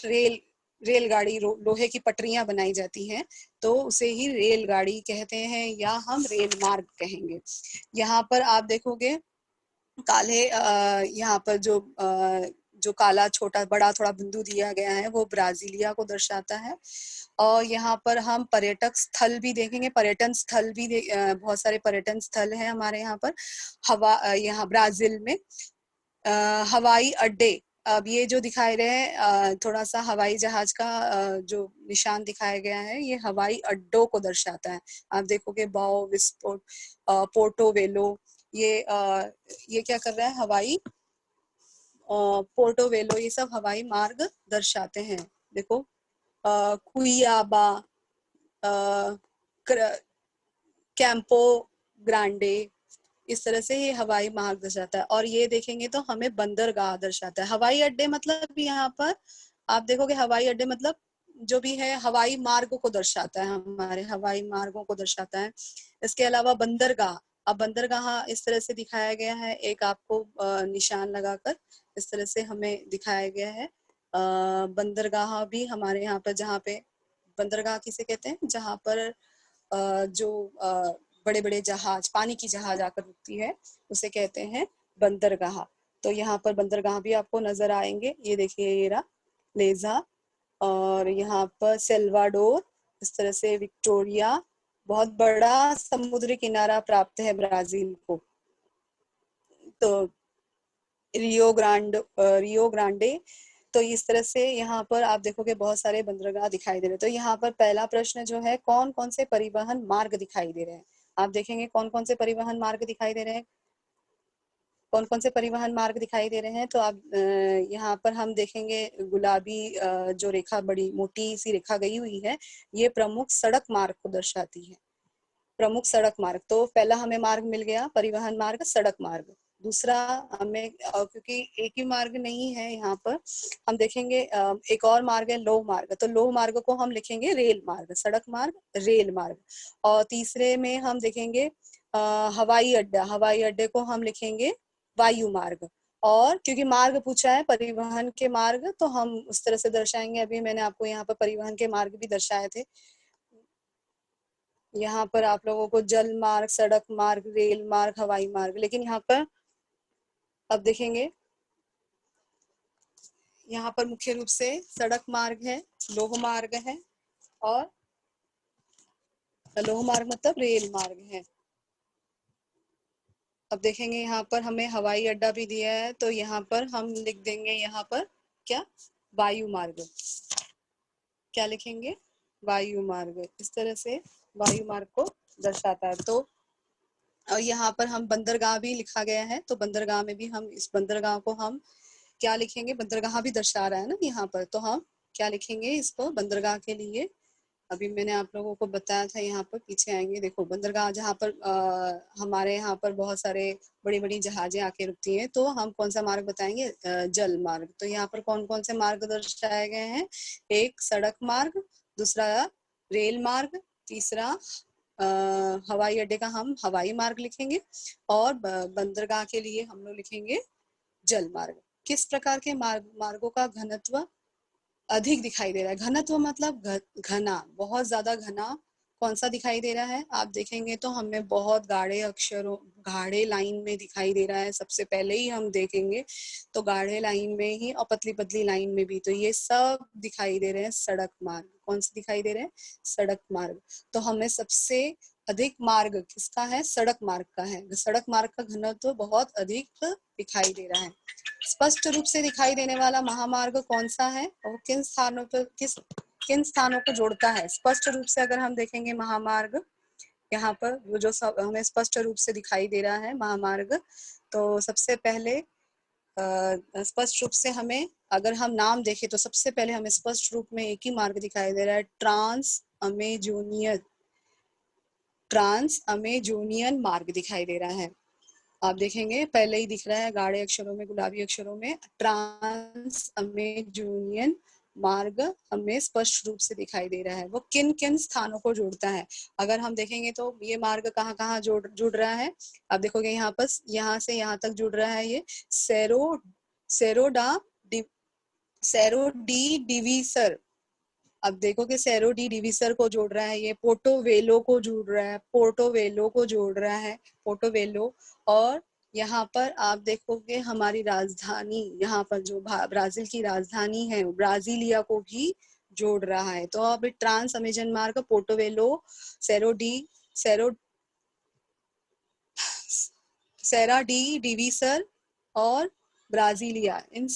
रेलगाड़ी, लोहे की पटरियां बनाई जाती हैं, तो उसे ही रेलगाड़ी कहते हैं या हम रेल मार्ग कहेंगे। यहाँ पर आप देखोगे काले, यहाँ पर जो काला छोटा बड़ा थोड़ा बिंदु दिया गया है वो ब्राजीलिया को दर्शाता है। और यहाँ पर हम पर्यटक स्थल भी देखेंगे। पर्यटन स्थल भी बहुत सारे पर्यटन स्थल हैं हमारे यहाँ पर। यहाँ ब्राजील में हवाई अड्डे, अब ये जो दिखाए रहे हैं थोड़ा सा हवाई जहाज का जो निशान दिखाया गया है, ये हवाई अड्डों को दर्शाता है। आप देखोगे बाओ विस्फोट, पोर्टो वेलो, ये क्या कर रहा है, हवाई पोर्टो वेलो, ये सब हवाई मार्ग दर्शाते हैं। देखो कुइयाबा, कैंपो ग्रांडे, इस तरह से ये हवाई मार्ग दर्शाता है। और ये देखेंगे तो हमें बंदरगाह दर्शाता है। हवाई अड्डे मतलब यहाँ पर आप देखोगे हवाई अड्डे मतलब जो भी है हवाई मार्गों को दर्शाता है, हमारे हवाई मार्गों को दर्शाता है। इसके अलावा बंदरगाह, अब बंदरगाह इस तरह से दिखाया गया है, एक आपको निशान लगाकर इस तरह से हमें दिखाया गया है। बंदरगाह भी हमारे यहाँ पर, जहाँ पे बंदरगाह किसे कहते हैं, जहाँ पर जो बड़े बड़े जहाज, पानी की जहाज आकर रुकती है, उसे कहते हैं बंदरगाह। तो यहाँ पर बंदरगाह भी आपको नजर आएंगे। ये देखिए ये रहा लेजा, और यहाँ पर सेल्वाडोर, इस तरह से विक्टोरिया, बहुत बड़ा समुद्री किनारा प्राप्त है ब्राजील को। तो रियो ग्रांडे, तो इस तरह से यहाँ पर आप देखोगे बहुत सारे बंदरगाह दिखाई दे रहे हैं। तो यहाँ पर पहला प्रश्न जो है, कौन कौन से परिवहन मार्ग दिखाई दे रहे हैं। आप देखेंगे कौन कौन से परिवहन मार्ग दिखाई दे रहे हैं, कौन कौन से परिवहन मार्ग दिखाई दे रहे हैं। तो आप यहाँ पर हम देखेंगे गुलाबी जो रेखा, बड़ी मोटी सी रेखा गई हुई है, ये प्रमुख सड़क मार्ग को दर्शाती है। प्रमुख सड़क मार्ग, तो पहला हमें मार्ग मिल गया, परिवहन मार्ग, सड़क मार्ग। दूसरा हमें क्योंकि एक ही मार्ग नहीं है यहाँ पर, हम देखेंगे एक और मार्ग है लौह मार्ग। तो लौह मार्ग को हम लिखेंगे रेल मार्ग, सड़क मार्ग रेल मार्ग। और तीसरे में हम देखेंगे हवाई अड्डा, हवाई अड्डे को हम लिखेंगे वायु मार्ग। और क्योंकि मार्ग पूछा है परिवहन के मार्ग, तो हम उस तरह से दर्शाएंगे। अभी मैंने आपको यहाँ पर परिवहन के मार्ग भी दर्शाए थे। यहाँ पर आप लोगों को जल मार्ग, सड़क मार्ग, रेल मार्ग, हवाई मार्ग, लेकिन यहाँ पर अब देखेंगे यहाँ पर मुख्य रूप से सड़क मार्ग है, लौह मार्ग है, और लौह मार्ग मतलब रेल मार्ग है। अब देखेंगे यहाँ पर हमें हवाई अड्डा भी दिया है, तो यहाँ पर हम लिख देंगे यहाँ पर क्या, वायु मार्ग। क्या लिखेंगे, वायु मार्ग। इस तरह से वायु मार्ग को दर्शाता है। तो और यहाँ पर हम बंदरगाह भी लिखा गया है, तो बंदरगाह में भी हम इस बंदरगाह को हम क्या लिखेंगे, बंदरगाह भी दर्शा रहा है ना यहाँ पर, तो हम क्या लिखेंगे इसको बंदरगाह के लिए। अभी मैंने आप लोगों को बताया था, यहाँ पर पीछे आएंगे, देखो बंदरगाह जहाँ पर हमारे यहाँ पर बहुत सारे बड़ी बड़ी जहाजें आके रुकती हैं, तो हम कौन सा मार्ग बताएंगे, जल मार्ग। तो यहाँ पर कौन कौन से मार्ग दर्शाए गए हैं, एक सड़क मार्ग, दूसरा रेल मार्ग, तीसरा हवाई अड्डे का हम हवाई मार्ग लिखेंगे, और बंदरगाह के लिए हम लोग लिखेंगे जल मार्ग। किस प्रकार के मार्गों का घनत्व अधिक दिखाई दे रहा है, घनत्व मतलब घना, बहुत ज्यादा घना कौन सा दिखाई दे रहा है, आप देखेंगे तो हमें बहुत गाढ़े अक्षरों, गाढ़े लाइन में दिखाई दे रहा है। सबसे पहले ही हम देखेंगे तो गाढ़े लाइन में ही, और पतली पतली लाइन में भी, तो ये सब दिखाई दे रहे हैं सड़क मार्ग। कौन से दिखाई दे रहे हैं, सड़क मार्ग। तो हमें सबसे अधिक मार्ग किसका है, सड़क मार्ग का है। सड़क मार्ग का घनत्व बहुत अधिक दिखाई दे रहा है। स्पष्ट रूप से दिखाई देने वाला महामार्ग कौन सा है, और किन स्थानों पर किन स्थानों को जोड़ता है। स्पष्ट रूप से अगर हम देखेंगे महामार्ग, यहाँ पर वो जो सब हमें स्पष्ट रूप से दिखाई दे रहा है महामार्ग, तो सबसे पहले स्पष्ट रूप से हमें अगर हम नाम देखें तो सबसे पहले हमें स्पष्ट रूप में एक ही मार्ग दिखाई दे रहा है, ट्रांस अमेजोनियन मार्ग दिखाई दे रहा है। आप देखेंगे पहले ही दिख रहा है गाढ़े अक्षरों में, गुलाबी अक्षरों में, ट्रांस अमेजोनियन मार्ग हमें स्पष्ट रूप से दिखाई दे रहा है। वो किन किन स्थानों को जोड़ता है, अगर हम देखेंगे तो ये मार्ग कहाँ कहाँ जुड़ रहा है। आप देखोगे यहाँ पर, यहाँ से यहाँ तक जुड़ रहा है ये सैरो डी डिवीसर। अब देखो कि सैरो डी डिवीसर को जोड़ रहा है, ये पोर्टोवेलो को जोड़ रहा है, पोर्टोवेलो। और यहाँ पर आप देखोगे हमारी राजधानी, यहाँ पर जो ब्राजील की राजधानी है ब्राजीलिया को भी जोड़ रहा है। तो अब ट्रांस अमेजन मार्ग, पोर्टोवेलो, सैरो सेरा डी डिवीसर और ब्राजीलिया, इन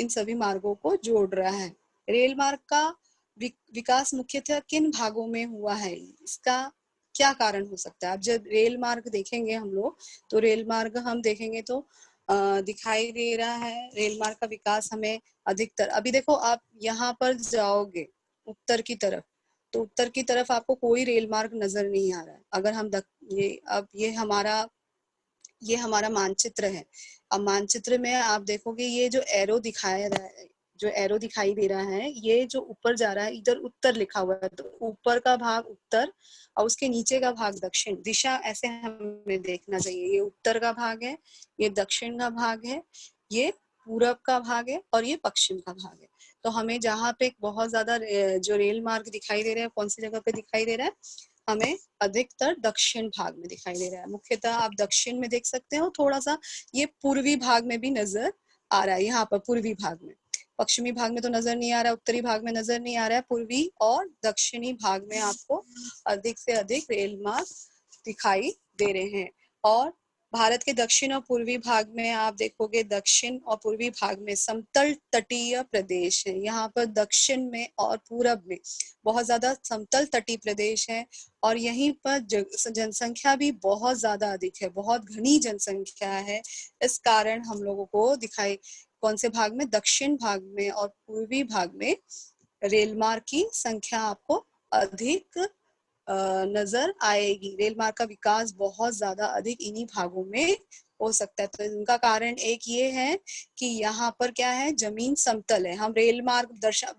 सभी मार्गों को जोड़ रहा है। रेल मार्ग का विकास मुख्यतः किन भागों में हुआ है, इसका क्या कारण हो सकता है। अब जब रेल मार्ग देखेंगे हम लोग, तो रेल मार्ग हम देखेंगे तो दिखाई दे रहा है रेल मार्ग का विकास हमें अधिकतर। अभी देखो आप यहाँ पर जाओगे उत्तर की तरफ, तो उत्तर की तरफ आपको कोई रेल मार्ग नजर नहीं आ रहा है। अगर हम ये हमारा मानचित्र है। अब मानचित्र में आप देखोगे ये जो एरो दिखाया रहा है, जो एरो दिखाई दे रहा है, ये जो ऊपर जा रहा है, इधर उत्तर लिखा हुआ है, तो ऊपर का भाग उत्तर और उसके नीचे का भाग दक्षिण। दिशा ऐसे हमें देखना चाहिए, ये उत्तर का भाग है, ये दक्षिण का भाग है, ये पूरब का भाग है, और ये पश्चिम का भाग है। तो हमें जहाँ पे बहुत ज्यादा जो रेल मार्ग दिखाई दे रहा है, कौन सी जगह पे दिखाई दे रहा है, हमें अधिकतर दक्षिण भाग में दिखाई दे रहा है। मुख्यतः आप दक्षिण में देख सकते हो, थोड़ा सा ये पूर्वी भाग में भी नजर आ रहा है, यहाँ पर पूर्वी भाग में। पश्चिमी भाग में तो नजर नहीं आ रहा है, उत्तरी भाग में नजर नहीं आ रहा है, पूर्वी और दक्षिणी भाग में आपको अधिक से अधिक रेल मार्ग दिखाई दे रहे हैं। और भारत के दक्षिण और पूर्वी भाग में आप देखोगे, दक्षिण और पूर्वी भाग में समतल तटीय प्रदेश है। यहाँ पर दक्षिण में और पूरब में बहुत ज्यादा समतल तटीय प्रदेश है, और यहीं पर जनसंख्या भी बहुत ज्यादा अधिक है, बहुत घनी जनसंख्या है। इस कारण हम लोगों को दिखाई कौन से भाग में, दक्षिण भाग में और पूर्वी भाग में रेल मार्ग की संख्या आपको अधिक नजर आएगी। रेल मार्ग का विकास बहुत ज्यादा अधिक इन्हीं भागों में हो सकता है। तो इनका कारण एक ये है कि यहाँ पर क्या है, जमीन समतल है। हम रेल मार्ग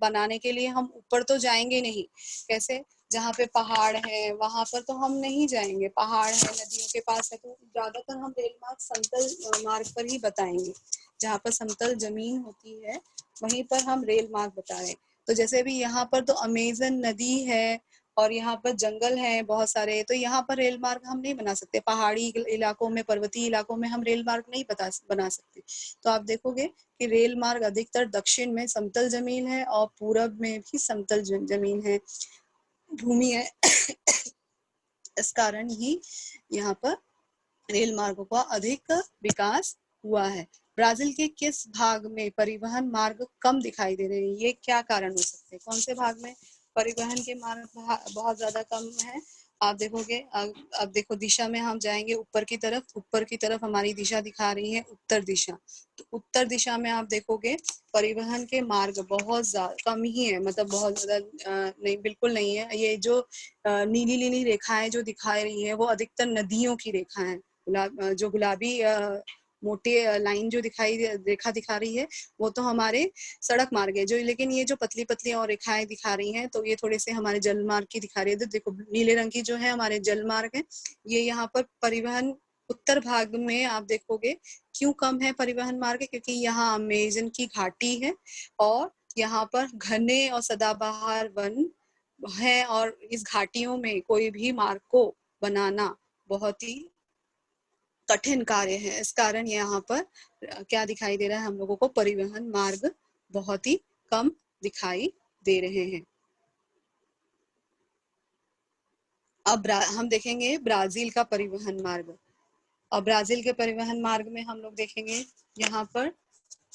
बनाने के लिए हम ऊपर तो जाएंगे नहीं, कैसे, जहाँ पे पहाड़ है वहां पर तो हम नहीं जाएंगे, पहाड़ है, नदियों के पास है, तो ज्यादातर हम रेल मार्ग समतल मार्ग पर ही बताएंगे। जहाँ पर समतल जमीन होती है वहीं पर हम रेल मार्ग बता रहे हैं। तो जैसे भी यहाँ पर तो अमेजन नदी है और यहाँ पर जंगल है बहुत सारे, तो यहाँ पर रेल मार्ग हम नहीं बना सकते। पहाड़ी इलाकों में, पर्वतीय इलाकों में हम रेल मार्ग नहीं बना सकते। तो आप देखोगे कि रेल मार्ग अधिकतर दक्षिण में समतल जमीन है और पूरब में भी समतल जमीन है, भूमि है। इस कारण ही यहाँ पर रेल मार्गों का अधिक विकास हुआ है। ब्राजील के किस भाग में परिवहन मार्ग कम दिखाई दे रहे हैं? ये क्या कारण हो सकते हैं? कौन से भाग में परिवहन के मार्ग बहुत ज्यादा कम है? आप देखोगे, अब देखो दिशा में हम जाएंगे ऊपर की तरफ हमारी दिशा दिखा रही है उत्तर दिशा। तो उत्तर दिशा में आप देखोगे परिवहन के मार्ग बहुत ज्यादा कम ही है, मतलब बहुत ज्यादा नहीं, बिल्कुल नहीं है। ये जो नीली नीली रेखाएं जो दिखा रही है वो अधिकतर नदियों की रेखा है। जो गुलाबी मोटे लाइन जो रेखा दिखा रही है वो तो हमारे सड़क मार्ग है। जो लेकिन ये जो पतली पतली और रेखाएं दिखा रही हैं तो ये थोड़े से हमारे जल मार्ग की दिखा रही है। तो देखो नीले रंग की जो है हमारे जल मार्ग है। ये यहाँ पर परिवहन उत्तर भाग में आप देखोगे क्यों कम है परिवहन मार्ग, क्योंकि यहाँ अमेजन की घाटी है और यहाँ पर घने और सदाबहार वन है और इस घाटियों में कोई भी मार्ग को बनाना बहुत ही कठिन कार्य है। इस कारण यहाँ पर क्या दिखाई दे रहा है, हम लोगों को परिवहन मार्ग बहुत ही कम दिखाई दे रहे हैं। अब हम देखेंगे ब्राजील का परिवहन मार्ग। और ब्राजील के परिवहन मार्ग में हम लोग देखेंगे यहाँ पर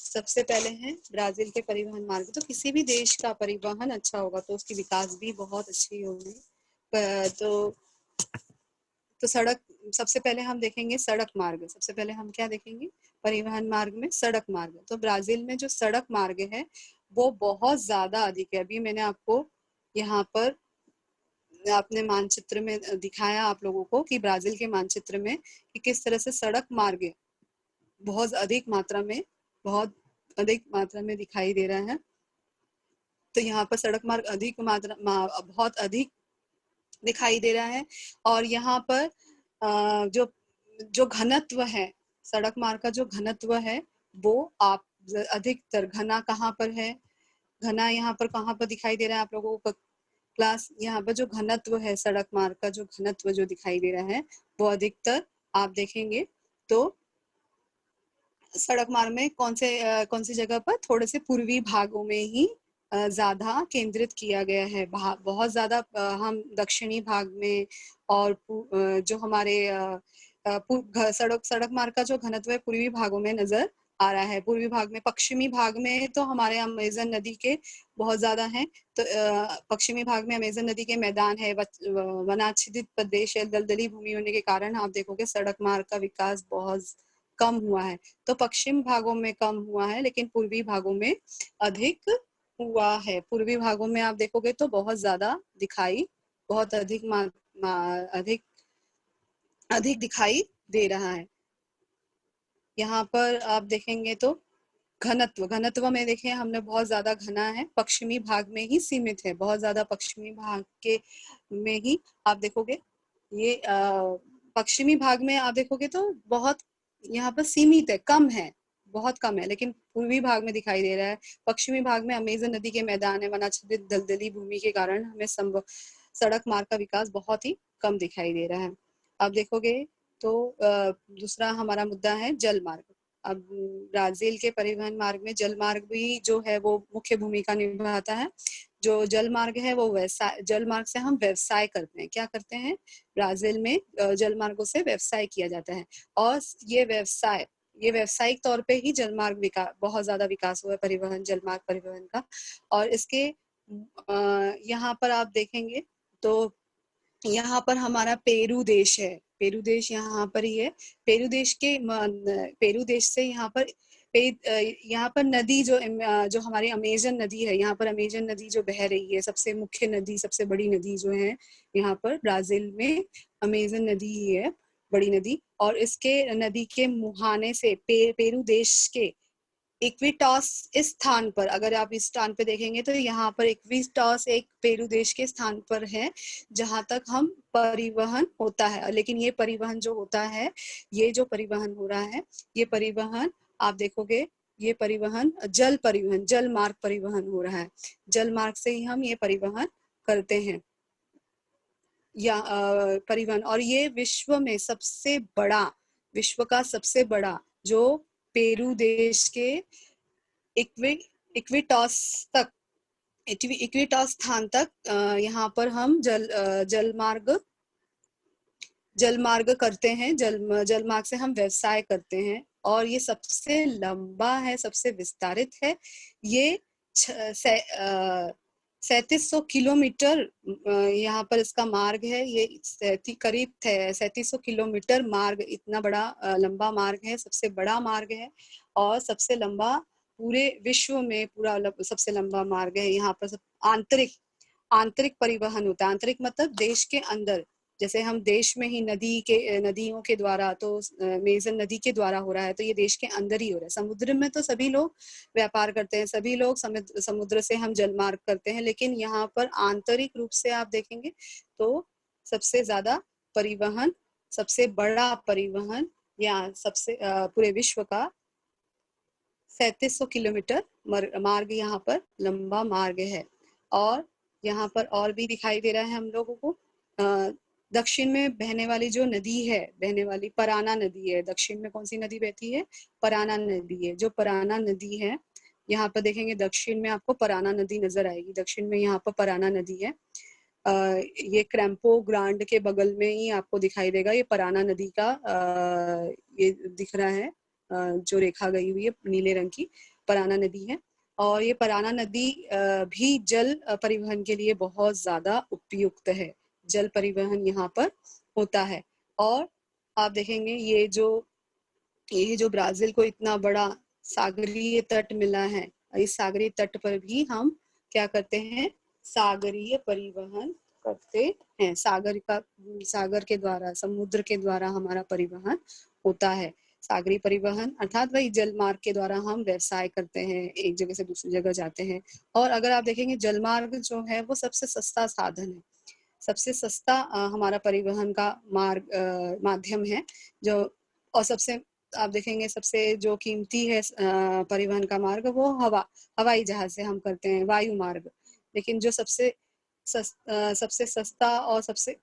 सबसे पहले है ब्राजील के परिवहन मार्ग। तो किसी भी देश का परिवहन अच्छा होगा तो उसकी विकास भी बहुत अच्छी होगी। तो सड़क, सबसे पहले हम देखेंगे सड़क मार्ग। सबसे पहले हम क्या देखेंगे, परिवहन मार्ग में सड़क मार्ग। तो ब्राजील में जो सड़क मार्ग है वो बहुत ज्यादा अधिक है। अभी मैंने आपको यहाँ पर अपने मानचित्र में दिखाया आप लोगों को कि ब्राजील के मानचित्र में कि किस तरह से सड़क मार्ग बहुत अधिक मात्रा में दिखाई दे रहा है। तो यहाँ पर सड़क मार्ग बहुत अधिक दिखाई दे रहा है। और यहाँ पर जो जो घनत्व है, सड़क मार्ग का जो घनत्व है वो आप अधिकतर घना कहाँ पर है, घना यहाँ पर कहाँ पर दिखाई दे रहा है आप लोगों को क्लास? यहाँ पर जो घनत्व है सड़क मार्ग का, जो घनत्व जो दिखाई दे रहा है वो अधिकतर आप देखेंगे तो सड़क मार्ग में कौन सी जगह पर, थोड़े से पूर्वी भागों में ही ज्यादा केंद्रित किया गया है। बहुत ज्यादा हम दक्षिणी भाग में और जो हमारे सड़क मार्ग का जो घनत्व है पूर्वी भागों में नजर आ रहा है। पूर्वी भाग में, पश्चिमी भाग में तो हमारे अमेजन नदी के बहुत ज्यादा हैं। तो पश्चिमी भाग में अमेजन नदी के मैदान है, वनाच्छादित प्रदेश है, दलदली भूमि होने के कारण आप देखोगे सड़क मार्ग का विकास बहुत कम हुआ है। तो पश्चिम भागों में कम हुआ है लेकिन पूर्वी भागों में अधिक हुआ है। पूर्वी भागों में आप देखोगे तो बहुत ज्यादा बहुत अधिक अधिक दिखाई दे रहा है। यहाँ पर आप देखेंगे तो घनत्व में देखें हमने बहुत ज्यादा घना है, पश्चिमी भाग में ही सीमित है, बहुत ज्यादा पश्चिमी भाग के में ही आप देखोगे ये पश्चिमी भाग में आप देखोगे तो बहुत यहाँ पर सीमित है, कम है, बहुत कम है। लेकिन पूर्वी भाग में दिखाई दे रहा है। पश्चिमी भाग में अमेजन नदी के मैदान है, वनाच्छादित दलदली भूमि के कारण हमें सड़क मार्ग का विकास बहुत ही कम दिखाई दे रहा है। आप देखोगे तो दूसरा हमारा मुद्दा है जल मार्ग। अब ब्राजील के परिवहन मार्ग में जल मार्ग भी जो है वो मुख्य भूमिका निभाता है। जो जल मार्ग है वो जल मार्ग से हम व्यवसाय करते हैं। क्या करते हैं? ब्राजील में जल मार्गों से व्यवसाय किया जाता है और ये व्यावसायिक तौर पे ही जलमार्ग बहुत ज्यादा विकास हुआ है जलमार्ग परिवहन का। और इसके यहाँ पर आप देखेंगे तो यहाँ पर हमारा पेरू देश है। पेरू देश यहाँ पर ही है। पेरू देश से यहाँ पर नदी जो हमारी अमेजन नदी है, यहाँ पर अमेजन नदी जो बह रही है, सबसे मुख्य नदी, सबसे बड़ी नदी जो है यहाँ पर ब्राजील में अमेजन नदी ही है। बड़ी नदी, और इसके नदी के मुहाने से पेरू देश के इक्विटॉस इस स्थान पर, अगर आप इस स्थान पे देखेंगे तो यहाँ पर इक्विटॉस एक पेरू देश के स्थान पर है जहां तक हम परिवहन होता है। लेकिन ये परिवहन जो होता है, ये जो परिवहन हो रहा है, ये परिवहन आप देखोगे, ये परिवहन जल मार्ग परिवहन हो रहा है। जल मार्ग से ही हम ये परिवहन करते हैं या परिवहन। और ये विश्व का सबसे बड़ा जो पेरू देश के इक्विटॉस स्थान तक यहाँ पर हम जल मार्ग करते हैं, जल मार्ग से हम व्यवसाय करते हैं। और ये सबसे लंबा है, सबसे विस्तारित है। ये 3700 किलोमीटर यहाँ पर इसका मार्ग है। ये करीब 3700 किलोमीटर मार्ग, इतना बड़ा लंबा मार्ग है, सबसे बड़ा मार्ग है और सबसे लंबा पूरे विश्व में, पूरा सबसे लंबा मार्ग है। यहाँ पर सब आंतरिक परिवहन होता है। आंतरिक मतलब देश के अंदर, जैसे हम देश में ही नदियों के द्वारा, तो मेजन नदी के द्वारा हो रहा है, तो ये देश के अंदर ही हो रहा है। समुद्र में तो सभी लोग व्यापार करते हैं, सभी लोग समुद्र से हम जलमार्ग करते हैं, लेकिन यहाँ पर आंतरिक रूप से आप देखेंगे तो सबसे ज्यादा परिवहन, सबसे बड़ा परिवहन या सबसे पूरे विश्व का 3700 किलोमीटर मार्ग यहाँ पर लंबा मार्ग है। और यहाँ पर और भी दिखाई दे रहा है हम लोगों को, दक्षिण में बहने वाली जो नदी है, पराना नदी है। दक्षिण में कौन सी नदी बहती है? पराना नदी है। जो पराना नदी है, यहाँ पर देखेंगे दक्षिण में आपको पराना नदी नजर आएगी। दक्षिण में यहाँ पर पराना नदी है। ये क्रैम्पो ग्रांड के बगल में ही आपको दिखाई देगा। ये पराना नदी का ये दिख रहा है, जो रेखा गई हुई है नीले रंग की, पराना नदी है। और ये पराना नदी भी जल परिवहन के लिए बहुत ज्यादा उपयुक्त है। जल परिवहन यहाँ पर होता है। और आप देखेंगे ये जो ब्राजील को इतना बड़ा सागरीय तट मिला है, इस सागरीय तट पर भी हम क्या करते हैं? सागरीय परिवहन करते हैं। सागर के द्वारा, समुद्र के द्वारा हमारा परिवहन होता है। सागरीय परिवहन अर्थात वही जल मार्ग के द्वारा हम व्यवसाय करते हैं, एक जगह से दूसरी जगह जाते हैं। और अगर आप देखेंगे जल मार्ग जो है वो सबसे सस्ता साधन है, सबसे सस्ता हमारा परिवहन का माध्यम है। जो और सबसे आप देखेंगे सबसे जो कीमती है परिवहन का मार्ग, वो हवाई जहाज से हम करते हैं, वायु मार्ग। लेकिन जो सबसे सस्ता और सबसे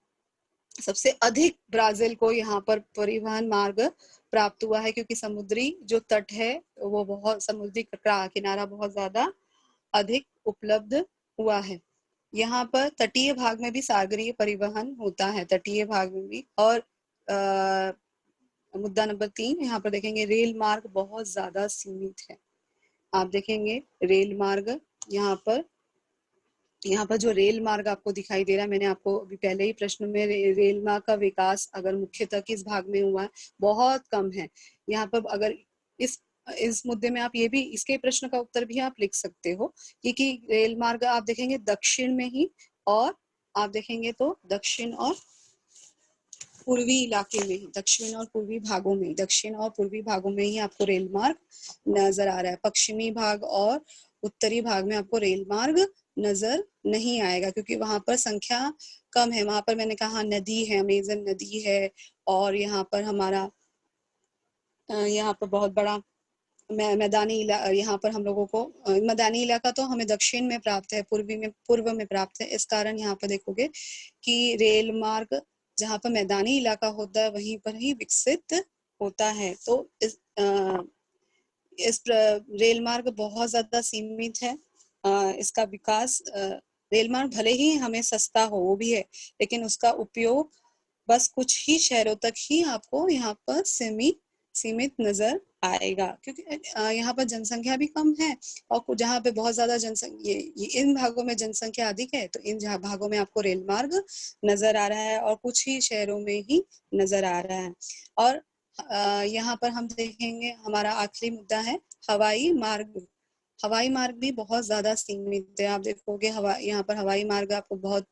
अधिक ब्राजील को यहाँ पर परिवहन मार्ग प्राप्त हुआ है, क्योंकि समुद्री जो तट है वो समुद्री किनारा बहुत ज्यादा अधिक उपलब्ध हुआ है। यहाँ पर तटीय भाग में भी सागरीय परिवहन होता है, तटीय भाग में भी। और मुद्दा नंबर 3, यहाँ पर देखेंगे रेल मार्ग बहुत ज्यादा सीमित है। आप देखेंगे रेल मार्ग, यहाँ पर जो रेल मार्ग आपको दिखाई दे रहा है, मैंने आपको अभी पहले ही प्रश्न में रेल मार्ग का विकास अगर मुख्यतः किस भाग में हुआ है, बहुत कम है। यहाँ पर अगर इस मुद्दे में आप ये भी, इसके प्रश्न का उत्तर भी आप लिख सकते हो कि रेल मार्ग आप देखेंगे दक्षिण में ही, और आप देखेंगे तो दक्षिण और पूर्वी इलाके में ही, दक्षिण और पूर्वी भागों में ही आपको रेल मार्ग नजर आ रहा है। पश्चिमी भाग और उत्तरी भाग में आपको रेल मार्ग नजर नहीं आएगा, क्योंकि वहां पर संख्या कम है। वहां पर मैंने कहा नदी है, अमेजन नदी है, और यहाँ पर हमारा यहाँ पर बहुत बड़ा यहाँ पर हम लोगों को मैदानी इलाका तो हमें दक्षिण में प्राप्त है, पूर्व में प्राप्त है। इस कारण यहाँ पर देखोगे कि रेल मार्ग जहाँ पर मैदानी इलाका होता है वहीं पर ही विकसित होता है। तो इस रेल मार्ग बहुत ज्यादा सीमित है। इसका विकास, रेल मार्ग भले ही हमें सस्ता हो, वो भी है, लेकिन उसका उपयोग बस कुछ ही शहरों तक ही आपको यहाँ पर सीमित नजर आएगा, क्योंकि यहाँ पर जनसंख्या भी कम है। और जहाँ पे बहुत ज्यादा जनसंख्या, इन भागों में जनसंख्या अधिक है, तो इन भागों में आपको रेल मार्ग नजर आ रहा है, और कुछ ही शहरों में ही नजर आ रहा है। और यहाँ पर हम देखेंगे हमारा आखिरी मुद्दा है हवाई मार्ग। हवाई मार्ग भी बहुत ज्यादा सीमित है। आप देखोगे यहाँ पर हवाई मार्ग आपको बहुत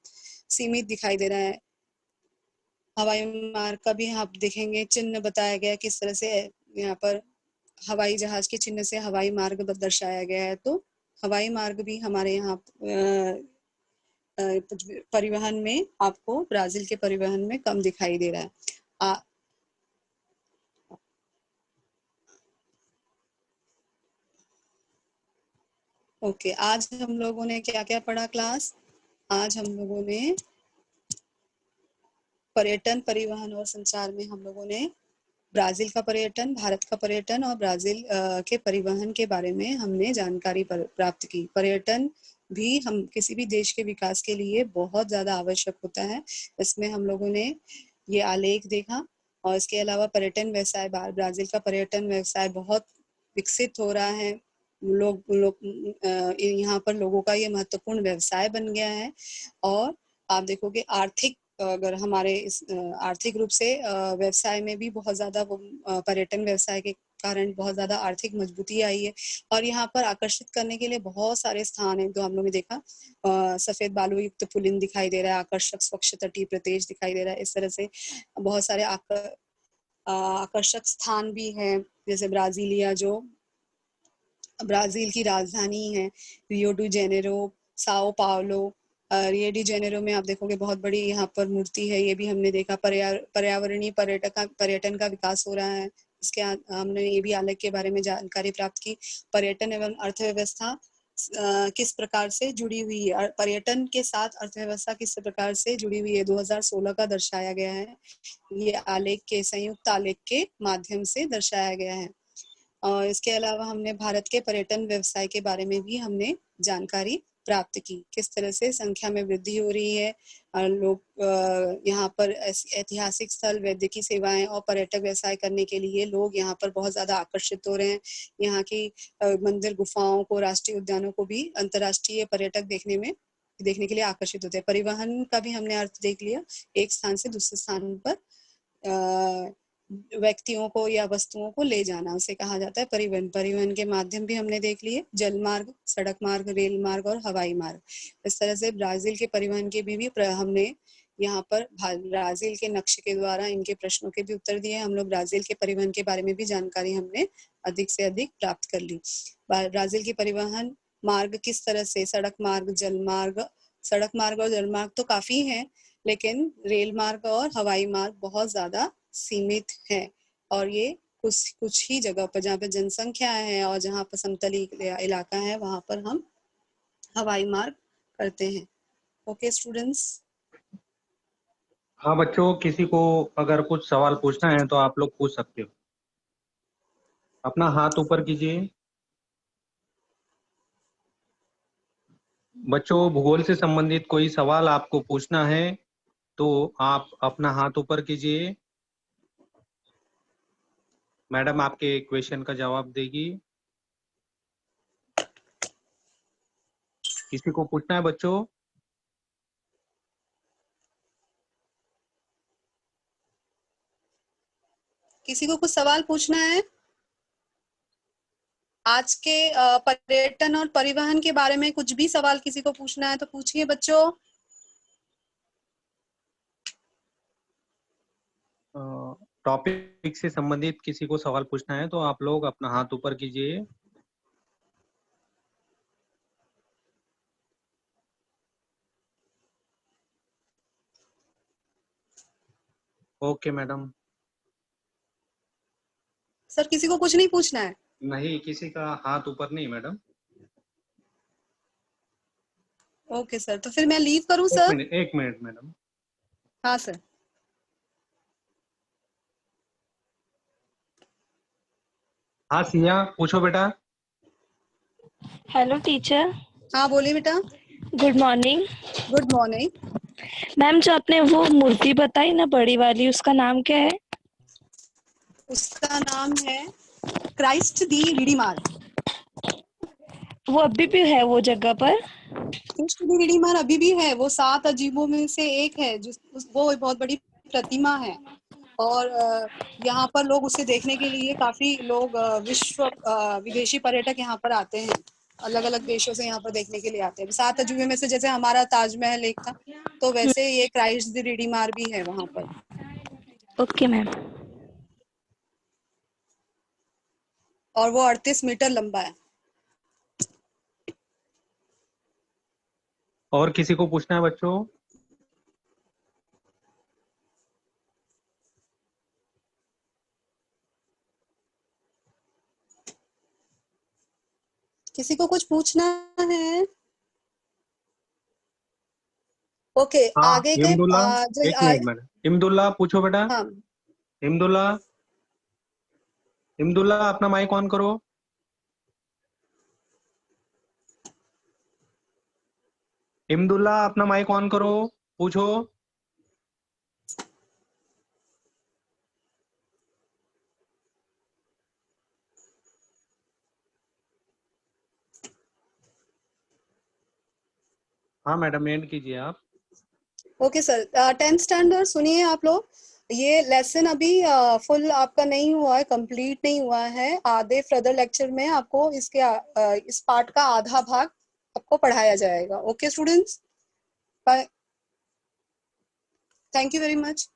सीमित दिखाई दे रहा है। हवाई मार्ग का भी आप देखेंगे चिन्ह बताया गया किस तरह से यहाँ पर हवाई जहाज के चिन्ह से हवाई मार्ग दर्शाया गया है। तो हवाई मार्ग भी हमारे यहाँ परिवहन में आपको ब्राजील के परिवहन में कम दिखाई दे रहा है। ओके, आज हम लोगों ने क्या क्या पढ़ा क्लास? आज हम लोगों ने पर्यटन, परिवहन और संचार में हम लोगों ने ब्राजील का पर्यटन, भारत का पर्यटन और ब्राजील के परिवहन के बारे में हमने जानकारी प्राप्त की। पर्यटन भी हम किसी भी देश के विकास के लिए बहुत ज्यादा आवश्यक होता है। इसमें हम लोगों ने ये आलेख देखा और इसके अलावा पर्यटन व्यवसाय, ब्राजील का पर्यटन व्यवसाय बहुत विकसित हो रहा है। लोग यहाँ पर लोगों का ये महत्वपूर्ण व्यवसाय बन गया है। और आप देखोगे आर्थिक, अगर हमारे इस आर्थिक रूप से व्यवसाय में भी बहुत ज्यादा पर्यटन व्यवसाय के कारण बहुत ज्यादा आर्थिक मजबूती आई है। और यहाँ पर आकर्षित करने के लिए बहुत सारे स्थान हैं। तो हम लोगों ने देखा सफेद बालू युक्त पुलिन दिखाई दे रहा है, आकर्षक स्वच्छ तटीय प्रदेश दिखाई दे रहा है। इस तरह से बहुत सारे आकर्षक स्थान भी है, जैसे ब्राजीलिया जो ब्राजील की राजधानी है, Rio de Janeiro, Sao Paulo. Rio de Janeiro में आप देखोगे बहुत बड़ी यहाँ पर मूर्ति है, ये भी हमने देखा। पर्यावरणीय पर्यटन का विकास हो रहा है। इसके हमने ये भी आलेख के बारे में जानकारी प्राप्त की। पर्यटन एवं अर्थव्यवस्था किस प्रकार से जुड़ी हुई है, पर्यटन के साथ अर्थव्यवस्था किस प्रकार से जुड़ी हुई है, 2016 का दर्शाया गया है। ये आलेख के संयुक्त आलेख के माध्यम से दर्शाया गया है। और इसके अलावा हमने भारत के पर्यटन व्यवसाय के बारे में भी हमने जानकारी प्राप्त की, किस तरह से संख्या में वृद्धि हो रही है। लोग यहाँ पर ऐतिहासिक स्थल, वैद्यकीय सेवाएं और पर्यटक व्यवसाय करने के लिए लोग यहाँ पर बहुत ज्यादा आकर्षित हो रहे हैं। यहाँ की मंदिर, गुफाओं को, राष्ट्रीय उद्यानों को भी अंतर्राष्ट्रीय पर्यटक देखने के लिए आकर्षित होते हैं। परिवहन का भी हमने अर्थ देख लिया, एक स्थान से दूसरे स्थान पर व्यक्तियों को या वस्तुओं को ले जाना, उसे कहा जाता है परिवहन। परिवहन के माध्यम भी हमने देख लिए, जल मार्ग, सड़क मार्ग, रेल मार्ग और हवाई मार्ग। इस तरह से ब्राजील के परिवहन के भी हमने यहाँ पर ब्राजील के नक्शे के द्वारा इनके प्रश्नों के भी उत्तर दिए। हम लोग ब्राजील के परिवहन के बारे में भी जानकारी हमने अधिक से अधिक प्राप्त कर ली। ब्राजील के परिवहन मार्ग किस तरह से, सड़क मार्ग, जल मार्ग, सड़क मार्ग और जल मार्ग तो काफी है, लेकिन रेल मार्ग और हवाई मार्ग बहुत ज्यादा सीमित है। और ये कुछ ही जगह पर, जहाँ पे जनसंख्या है और जहाँ पर समतली इलाका है, वहां पर हम हवाई मार्ग करते हैं। Okay students. हाँ बच्चों, किसी को अगर कुछ सवाल पूछना है तो आप लोग पूछ सकते हो। अपना हाथ ऊपर कीजिए। बच्चों, भूगोल से संबंधित कोई सवाल आपको पूछना है तो आप अपना हाथ ऊपर कीजिए। मैडम आपके क्वेश्चन का जवाब देगी। किसी को पूछना है बच्चों? किसी को कुछ सवाल पूछना है? आज के पर्यटन और परिवहन के बारे में कुछ भी सवाल किसी को पूछना है तो पूछिए बच्चों। टॉपिक से संबंधित किसी को सवाल पूछना है तो आप लोग अपना हाथ ऊपर कीजिए। Okay madam. सर किसी को कुछ नहीं पूछना है? नहीं, किसी का हाथ ऊपर नहीं मैडम। ओके सर, तो फिर मैं लीव करूं सर? एक मिनट मैडम। हाँ सर। हाँ सिया, पूछो बेटा। Hello teacher. हाँ बोलिए बेटा। Good morning. Good morning. Ma'am, जो आपने वो मूर्ति बताई ना बड़ी वाली, उसका नाम क्या है? उसका नाम है क्राइस्ट दी रिडीमर। वो अभी भी है वो जगह पर? क्राइस्ट दी रिडीमर अभी भी है, वो 7 अजीबों में से एक है। वो बहुत बड़ी प्रतिमा है और यहाँ पर लोग उसे देखने के लिए काफी लोग विदेशी पर्यटक यहाँ पर आते हैं, अलग अलग देशों से यहाँ पर देखने के लिए आते हैं। 7 अजूबे में से जैसे हमारा ताजमहल एक था, तो वैसे ये क्राइस्ट दी रिडीमर भी है वहां पर। Okay ma'am. और वो 38 मीटर लंबा है। और किसी को पूछना है बच्चों? किसी को कुछ पूछना है? ओके, हाँ, आगे के इमदुल्ला, जो एक मिनट मैडम, इमदुल्ला पूछो बेटा। हाँ, इमदुल्ला, इमदुल्ला अपना माइक ऑन करो। इमदुल्ला अपना माइक ऑन करो, पूछो। हाँ मैडम, एंड कीजिए आप। Okay sir. 10th स्टैंडर्ड सुनिए आप लोग, ये लेसन अभी फुल आपका नहीं हुआ है, कंप्लीट नहीं हुआ है। आधे फर्दर लेक्चर में आपको इसके इस पार्ट का आधा भाग आपको पढ़ाया जाएगा। Okay students, bye, thank you very much.